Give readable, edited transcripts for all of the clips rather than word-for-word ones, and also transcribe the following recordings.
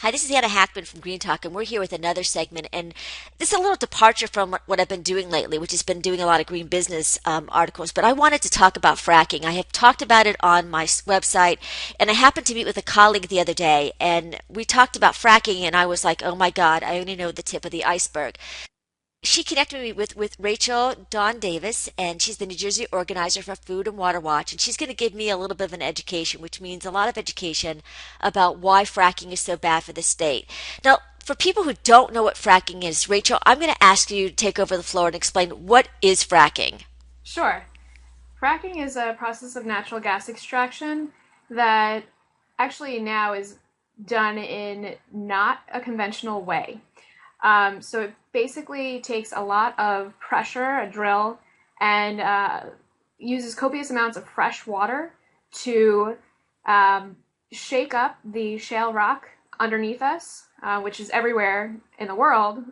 Hi, this is Anna Hackman from Green Talk, and we're here with another segment. And this is a little departure from what I've been doing lately, which has been doing a lot of green business articles. But I wanted to talk about fracking. I have talked about it on my website, and I happened to meet with a colleague the other day, and we talked about fracking, and I was like, oh my God, I only know the tip of the iceberg. She connected me with Rachel Dawn Davis, and she's the New Jersey organizer for Food and Water Watch. And she's going to give me a little bit of an education, which means a lot of education about why fracking is so bad for the state. Now, for people who don't know what fracking is, Rachel, I'm going to ask you to take over the floor and explain what is fracking. Sure. Fracking is a process of natural gas extraction that actually now is done in not a conventional way. So it basically takes a lot of pressure, a drill, and uses copious amounts of fresh water to um, shake up the shale rock underneath us, which is everywhere in the world,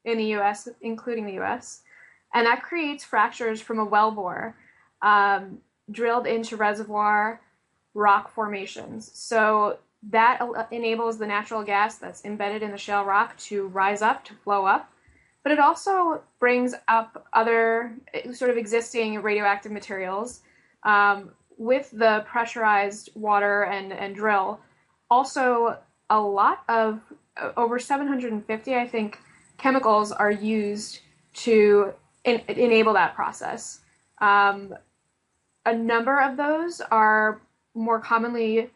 in the US, including the US. And that creates fractures from a wellbore drilled into reservoir rock formations. So that enables the natural gas that's embedded in the shale rock to rise up, to flow up. But it also brings up other sort of existing radioactive materials with the pressurized water and drill. Also, a lot of over 750, I think, chemicals are used to enable that process. Um, a number of those are more commonly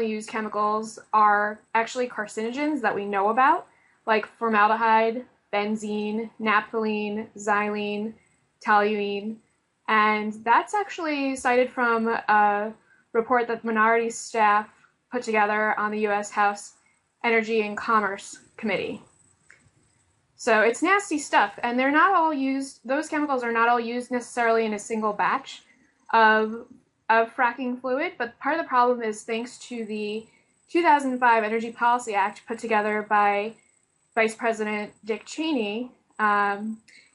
used chemicals are actually carcinogens that we know about, like formaldehyde, benzene, naphthalene, xylene, toluene, and that's actually cited from a report that the minority staff put together on the U.S. House Energy and Commerce Committee. So it's nasty stuff, and they're not all used, those chemicals are not all used necessarily in a single batch of, of fracking fluid, but part of the problem is thanks to the 2005 Energy Policy Act put together by Vice President Dick Cheney, that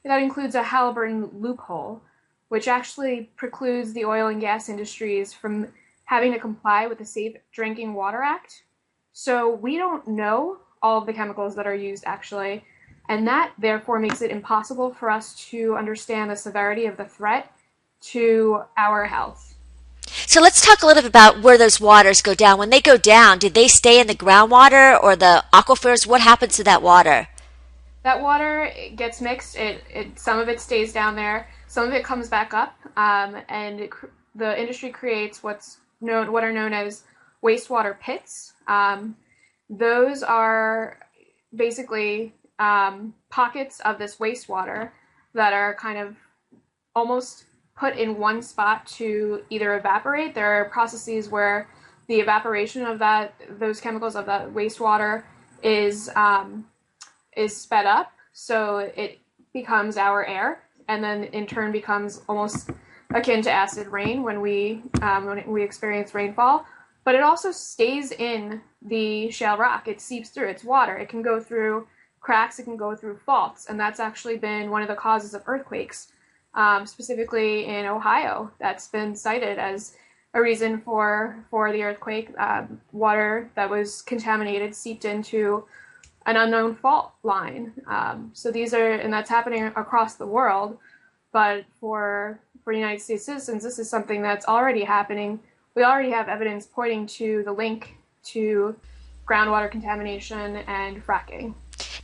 includes a Halliburton loophole, which actually precludes the oil and gas industries from having to comply with the Safe Drinking Water Act. So we don't know all of the chemicals that are used actually, and that therefore makes it impossible for us to understand the severity of the threat to our health. So let's talk a little bit about where those waters go down. When they go down, do they stay in the groundwater or the aquifers? What happens to that water? That water gets mixed. Some of it stays down there. Some of it comes back up, and the industry creates what are known as wastewater pits. Those are basically pockets of this wastewater that are kind of almost put in one spot to either evaporate. There are processes where the evaporation of those chemicals of that wastewater is sped up, so it becomes our air, and then in turn becomes almost akin to acid rain when we experience rainfall. But it also stays in the shale rock. It seeps through. It's water. It can go through cracks. It can go through faults, and that's actually been one of the causes of earthquakes, specifically in Ohio. That's been cited as a reason for the earthquake. Water that was contaminated seeped into an unknown fault line. And that's happening across the world. But for United States citizens, this is something that's already happening. We already have evidence pointing to the link to groundwater contamination and fracking.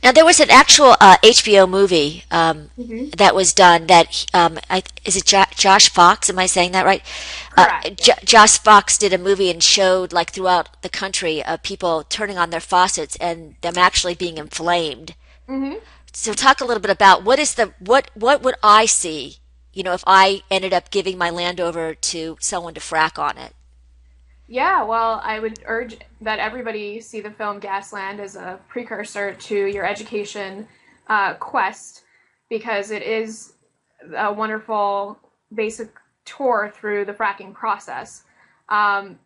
Now, there was an actual HBO movie Mm-hmm. that was done that, is it Josh Fox? Am I saying that right? Correct. Josh Fox did a movie and showed, like, throughout the country, people turning on their faucets and them actually being inflamed. Mm-hmm. So talk a little bit about what would I see, if I ended up giving my land over to someone to frack on it? Yeah, well, I would urge that everybody see the film Gasland as a precursor to your education quest, because it is a wonderful basic tour through the fracking process. I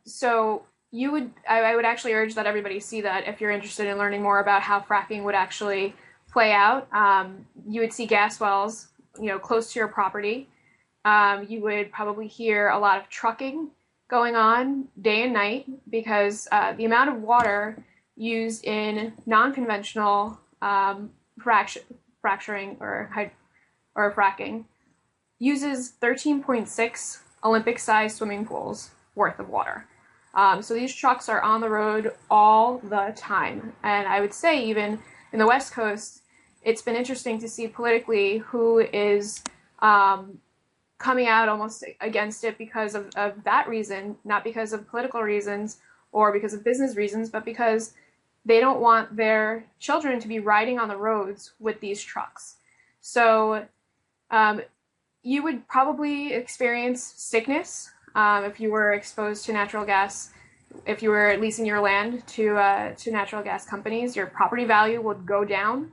would actually urge that everybody see that if you're interested in learning more about how fracking would actually play out. You would see gas wells, close to your property. You would probably hear a lot of trucking going on day and night because the amount of water used in non-conventional fracturing or fracking uses 13.6 Olympic-sized swimming pools worth of water. So these trucks are on the road all the time. And I would say even in the West Coast, it's been interesting to see politically who is coming out almost against it because of that reason, not because of political reasons or because of business reasons, but because they don't want their children to be riding on the roads with these trucks. So you would probably experience sickness if you were exposed to natural gas. If you were leasing your land to natural gas companies, your property value would go down.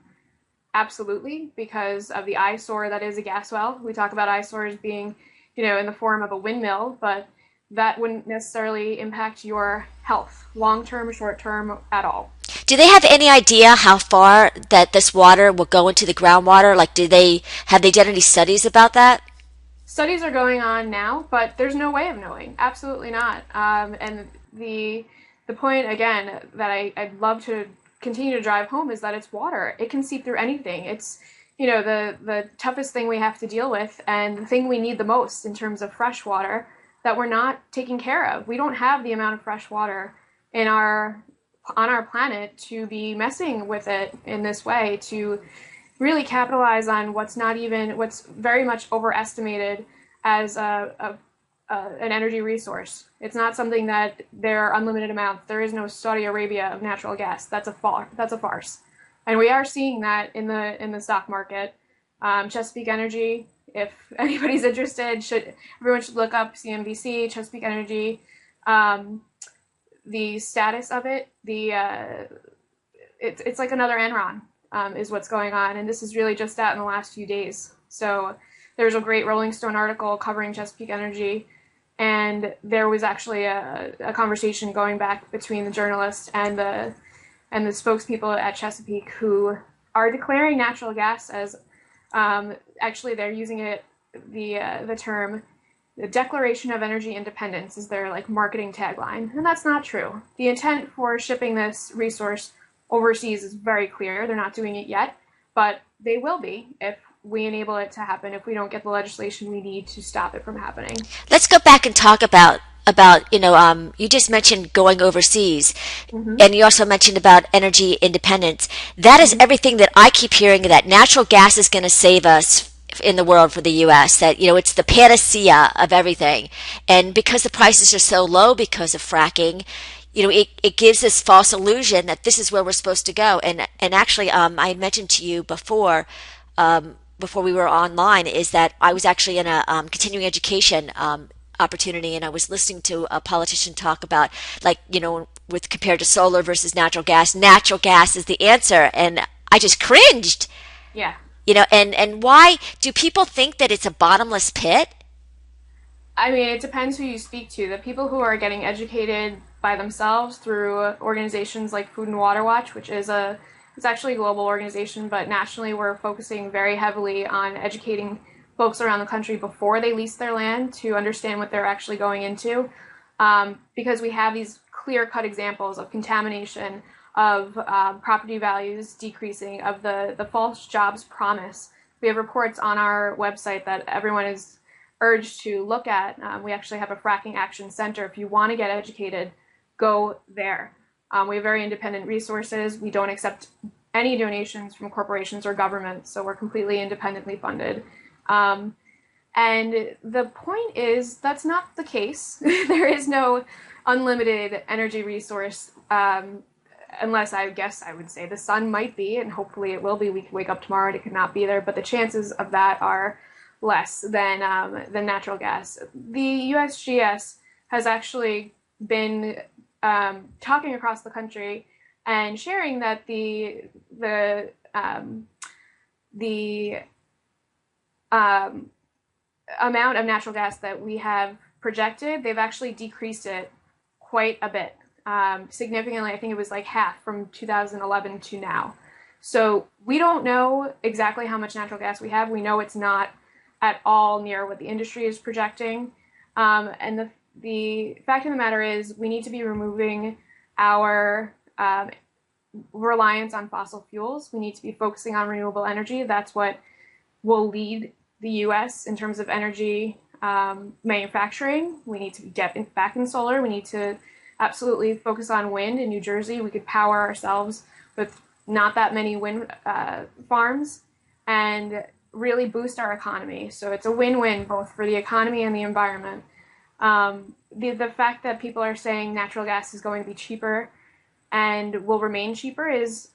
Absolutely, because of the eyesore that is a gas well. We talk about eyesores being, in the form of a windmill, but that wouldn't necessarily impact your health, long-term, short-term, at all. Do they have any idea how far that this water will go into the groundwater? Like, have they done any studies about that? Studies are going on now, but there's no way of knowing. Absolutely not. And the point again that I'd love to continue to drive home is that it's water. It can seep through anything. It's the toughest thing we have to deal with, and the thing we need the most in terms of fresh water that we're not taking care of. We don't have the amount of fresh water on our planet to be messing with it in this way, to really capitalize on what's very much overestimated as an energy resource. It's not something that there are unlimited amounts. There is no Saudi Arabia of natural gas. That's a farce. And we are seeing that in the stock market. Chesapeake Energy, if anybody's interested, everyone should look up CNBC, Chesapeake Energy, the status of it. It's like another Enron. Is what's going on, and this is really just out in the last few days. So there's a great Rolling Stone article covering Chesapeake Energy, and there was actually a conversation going back between the journalist and the spokespeople at Chesapeake who are declaring natural gas as actually they're using the term the Declaration of Energy Independence is their marketing tagline, and that's not true. The intent for shipping this resource overseas is very clear. They're not doing it yet, but they will be if we enable it to happen, if we don't get the legislation we need to stop it from happening. Let's go back and talk about you just mentioned going overseas, and you also mentioned about energy independence. That is everything that I keep hearing, that natural gas is going to save us in the world for the U.S., that it's the panacea of everything. And because the prices are so low because of fracking, it gives this false illusion that this is where we're supposed to go. And actually, I mentioned to you before we were online, is that I was actually in a continuing education opportunity, and I was listening to a politician talk about, with compared to solar versus natural gas is the answer, and I just cringed. Yeah. And why do people think that it's a bottomless pit? I mean, it depends who you speak to. The people who are getting educated by themselves through organizations like Food and Water Watch, which is it's actually a global organization, but nationally we're focusing very heavily on educating folks around the country before they lease their land to understand what they're actually going into, because we have these clear-cut examples of contamination, of property values decreasing, of the false jobs promise. We have reports on our website that everyone is urged to look at. We actually have a fracking action center. If you want to get educated, go there. We have very independent resources. We don't accept any donations from corporations or governments, so we're completely independently funded. And the point is, that's not the case. There is no unlimited energy resource, unless I would say the sun might be, and hopefully it will be. We could wake up tomorrow and it could not be there, but the chances of that are less than natural gas. The USGS has actually been talking across the country and sharing that the amount of natural gas that we have projected, they've actually decreased it quite a bit, significantly. I think it was like half from 2011 to now. So we don't know exactly how much natural gas we have. We know it's not at all near what the industry is projecting. And the fact of the matter is we need to be removing our reliance on fossil fuels. We need to be focusing on renewable energy. That's what will lead the U.S. in terms of energy manufacturing. We need to get back in solar. We need to absolutely focus on wind. In New Jersey, we could power ourselves with not that many wind farms and really boost our economy. So it's a win-win both for the economy and the environment. The fact that people are saying natural gas is going to be cheaper and will remain cheaper is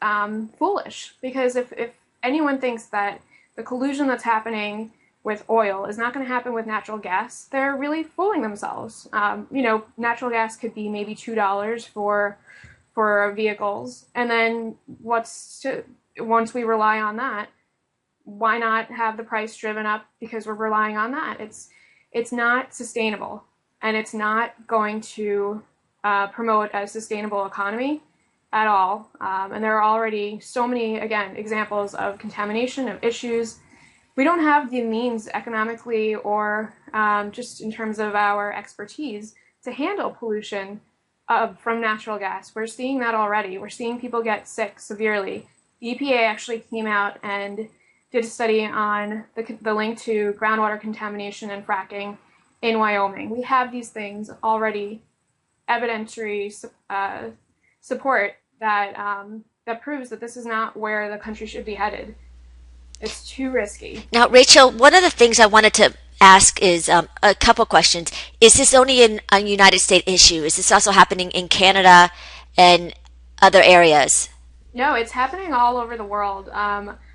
foolish, because if anyone thinks that the collusion that's happening with oil is not going to happen with natural gas, they're really fooling themselves. Natural gas could be maybe $2 for vehicles, and then once we rely on that, why not have the price driven up because we're relying on that? It's not sustainable, and it's not going to promote a sustainable economy at all. And there are already so many, again, examples of contamination, of issues. We don't have the means economically or just in terms of our expertise to handle pollution from natural gas. We're seeing that already. We're seeing people get sick severely. The EPA actually came out and did a study on the link to groundwater contamination and fracking in Wyoming. We have these things already, evidentiary support that proves that this is not where the country should be headed. It's too risky. Now, Rachel, one of the things I wanted to ask is a couple questions. Is this only a United States issue? Is this also happening in Canada and other areas? No, it's happening all over the world.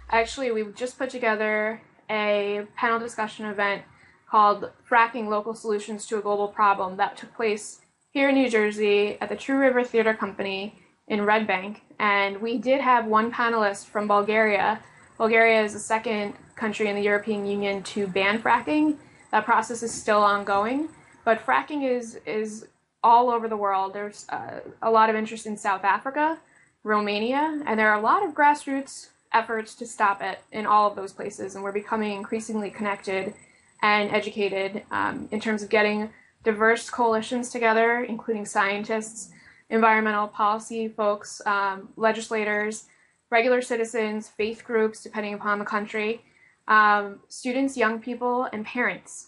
Actually, we just put together a panel discussion event called Fracking Local Solutions to a Global Problem that took place here in New Jersey at the True River Theater Company in Red Bank. And we did have one panelist from Bulgaria. Bulgaria is the second country in the European Union to ban fracking. That process is still ongoing, but fracking is all over the world. There's a lot of interest in South Africa, Romania, and there are a lot of grassroots efforts to stop it in all of those places, and we're becoming increasingly connected and educated in terms of getting diverse coalitions together, including scientists, environmental policy folks, legislators, regular citizens, faith groups, depending upon the country, students, young people, and parents.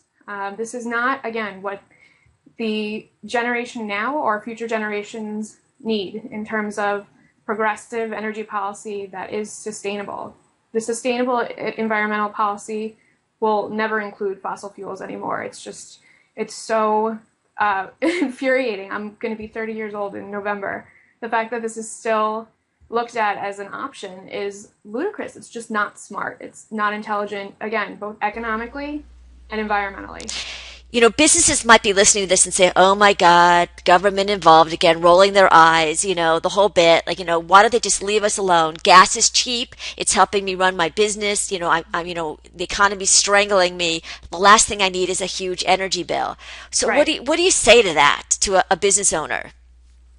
This is not, again, what the generation now or future generations need in terms of progressive energy policy that is sustainable. The sustainable environmental policy will never include fossil fuels anymore. It's so infuriating. I'm going to be 30 years old in November. The fact that this is still looked at as an option is ludicrous. It's just not smart. It's not intelligent, again, both economically and environmentally. Businesses might be listening to this and say, oh my God, government involved again, rolling their eyes, the whole bit. Why don't they just leave us alone? Gas is cheap. It's helping me run my business. The economy's strangling me. The last thing I need is a huge energy bill. So Right. what do you say to that, to a business owner?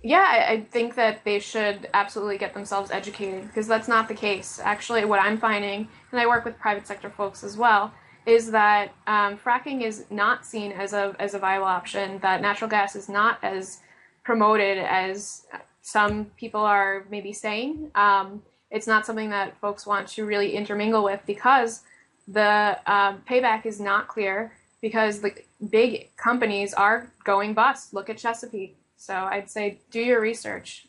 Yeah, I think that they should absolutely get themselves educated, because that's not the case. Actually, what I'm finding, and I work with private sector folks as well, is that fracking is not seen as a viable option, that natural gas is not as promoted as some people are maybe saying. It's not something that folks want to really intermingle with, because the payback is not clear, because the big companies are going bust. Look at Chesapeake. So I'd say do your research.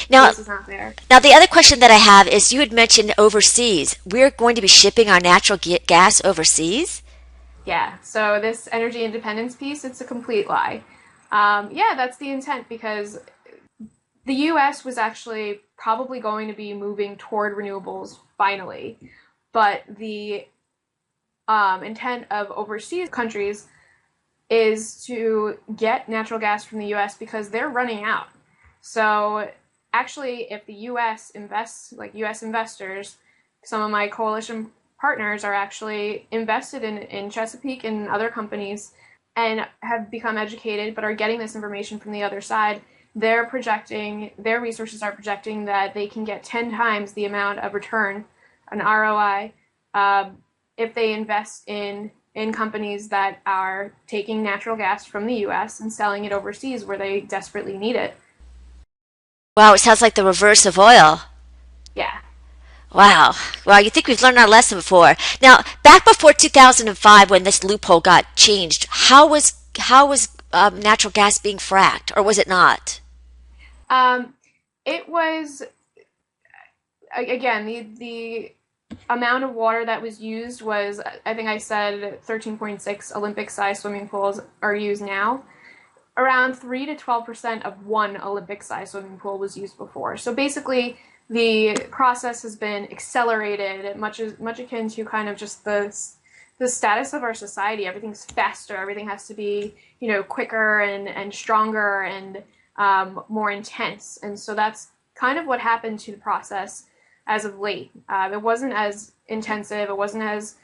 Now, This is not there. Now, the other question that I have is, you had mentioned overseas. We're going to be shipping our natural gas overseas? Yeah, so this energy independence piece, it's a complete lie. Yeah, that's the intent, because the US was actually probably going to be moving toward renewables finally, but the intent of overseas countries is to get natural gas from the US because they're running out. So actually, if the US invests, like US investors, some of my coalition partners are actually invested in Chesapeake and other companies and have become educated but are getting this information from the other side. Their resources are projecting that they can get 10 times the amount of return, an ROI, if they invest in in companies that are taking natural gas from the US and selling it overseas where they desperately need it. Wow, it sounds like the reverse of oil. Yeah. Wow. Well, you think we've learned our lesson before. Now, back before 2005 when this loophole got changed, how was natural gas being fracked, or was it not? Um, it was again the amount of water that was used was, I think I said 13.6 Olympic sized swimming pools are used now. Around 3 to 12% of one Olympic sized swimming pool was used before. So basically, the process has been accelerated, much akin to kind of just the status of our society. Everything's faster. Everything has to be, quicker and stronger and more intense. And so that's kind of what happened to the process as of late. It wasn't as intensive. It wasn't as,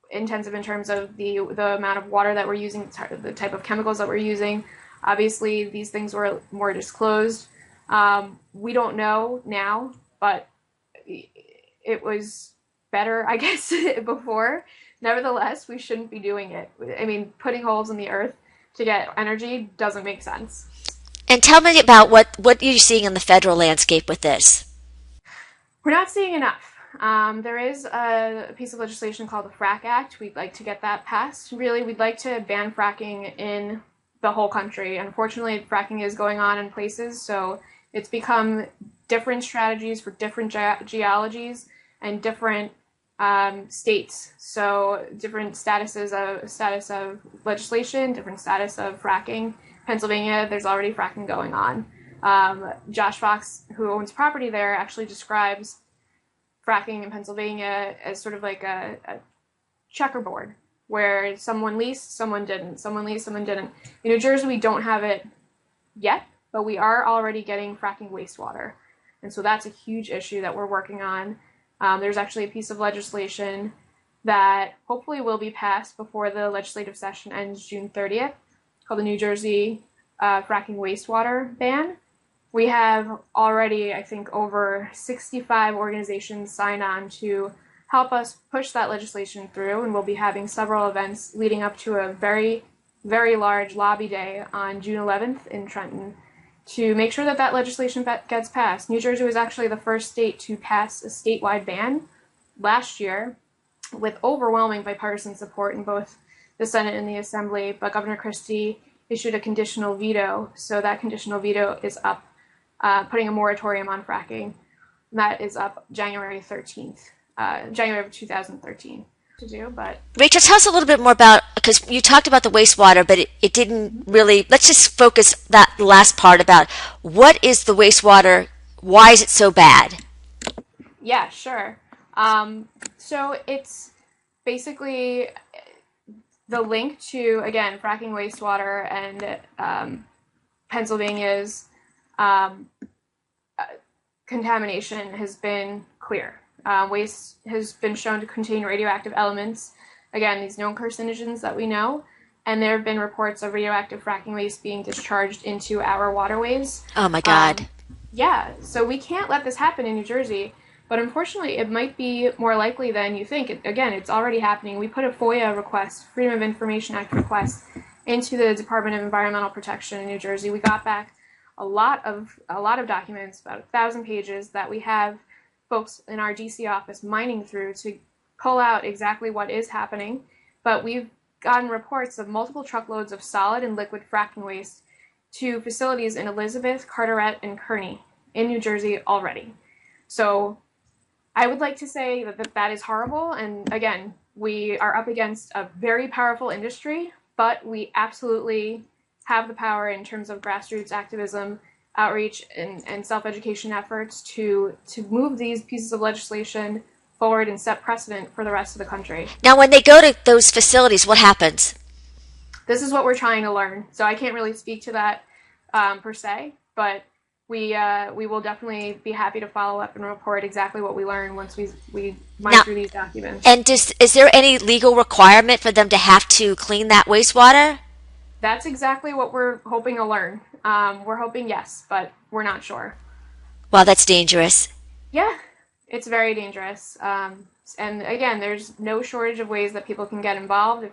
intensive in terms of the amount of water that we're using, the type of chemicals that we're using. Obviously, these things were more disclosed. We don't know now, but it was better, I guess, before. Nevertheless, we shouldn't be doing it. I mean, putting holes in the earth to get energy doesn't make sense. And tell me about what you're seeing in the federal landscape with this. We're not seeing enough. There is a piece of legislation called the FRAC Act. We'd like to get that passed. Really, we'd like to ban fracking in the whole country. Unfortunately, fracking is going on in places, so it's become different strategies for different geologies and different states. So different status of legislation, different status of fracking. Pennsylvania, there's already fracking going on. Josh Fox, who owns property there, actually describes fracking in Pennsylvania as sort of like a checkerboard, where someone leased, someone didn't, someone leased, someone didn't. In New Jersey, we don't have it yet, but we are already getting fracking wastewater. And so that's a huge issue that we're working on. There's actually a piece of legislation that hopefully will be passed before the legislative session ends June 30th, called the New Jersey fracking wastewater ban. We have already, I think, over 65 organizations signed on to help us push that legislation through, and we'll be having several events leading up to a very, very large lobby day on June 11th in Trenton to make sure that that legislation gets passed. New Jersey was actually the first state to pass a statewide ban last year with overwhelming bipartisan support in both the Senate and the Assembly, but Governor Christie issued a conditional veto, so that conditional veto is up, putting a moratorium on fracking. And that is up January 13th, January of 2013 to do, but... Rachel, tell us a little bit more about, because you talked about the wastewater, but it didn't really, let's just focus that last part about what is the wastewater, why is it so bad? Yeah, sure. So it's basically the link to, again, fracking wastewater and Pennsylvania's contamination has been clear. Waste has been shown to contain radioactive elements, again, these known carcinogens that we know, and there have been reports of radioactive fracking waste being discharged into our waterways. Oh my God. Yeah, so we can't let this happen in New Jersey, but unfortunately it might be more likely than you think. Again, it's already happening. We put a FOIA request, Freedom of Information Act request, into the Department of Environmental Protection in New Jersey. We got back a lot of documents, about 1,000 pages, that we have folks in our DC office mining through to pull out exactly what is happening. But we've gotten reports of multiple truckloads of solid and liquid fracking waste to facilities in Elizabeth, Carteret, and Kearney in New Jersey already. So I would like to say that is horrible. And again, we are up against a very powerful industry, but we absolutely have the power in terms of grassroots activism, outreach, and self-education efforts to move these pieces of legislation forward and set precedent for the rest of the country. Now, when they go to those facilities, what happens? This is what we're trying to learn. So I can't really speak to that per se, but we will definitely be happy to follow up and report exactly what we learn once we mine through these documents. And is there any legal requirement for them to have to clean that wastewater? That's exactly what we're hoping to learn. We're hoping yes, but we're not sure. Well, that's dangerous. Yeah, it's very dangerous. And again, there's no shortage of ways that people can get involved if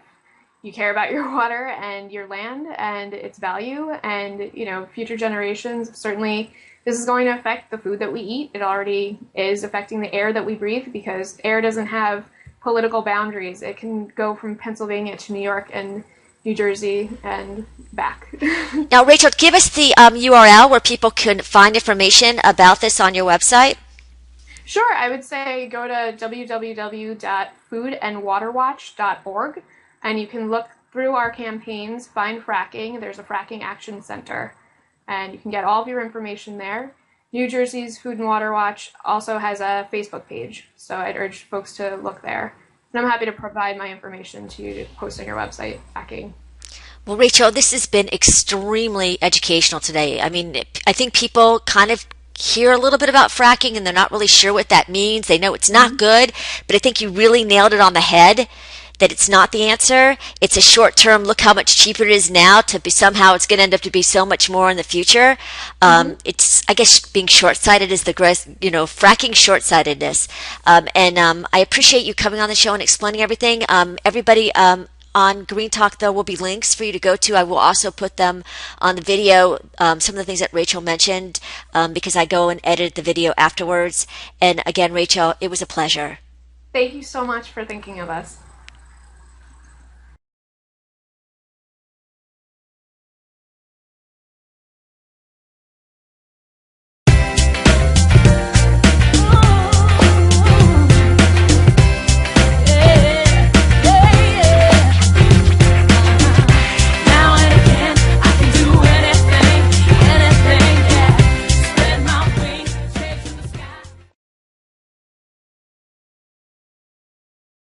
you care about your water and your land and its value. And, future generations, certainly this is going to affect the food that we eat. It already is affecting the air that we breathe, because air doesn't have political boundaries. It can go from Pennsylvania to New York and New Jersey and back. Now, Rachel, give us the URL where people can find information about this on your website. Sure, I would say go to www.foodandwaterwatch.org, and you can look through our campaigns, find fracking. There's a fracking action center, and you can get all of your information there. New Jersey's Food and Water Watch also has a Facebook page, so I'd urge folks to look there. And I'm happy to provide my information to you to post on your website, fracking. Well, Rachel, this has been extremely educational today. I mean, I think people kind of hear a little bit about fracking and they're not really sure what that means. They know it's not good, but I think you really nailed it on the head, that it's not the answer. It's a short term, look how much cheaper it is now, to be somehow it's going to end up to be so much more in the future. It's, I guess, being short-sighted is fracking short-sightedness. I appreciate you coming on the show and explaining everything. Everybody, on Green Talk, there will be links for you to go to. I will also put them on the video, some of the things that Rachel mentioned, because I go and edit the video afterwards. And again, Rachel, it was a pleasure. Thank you so much for thinking of us.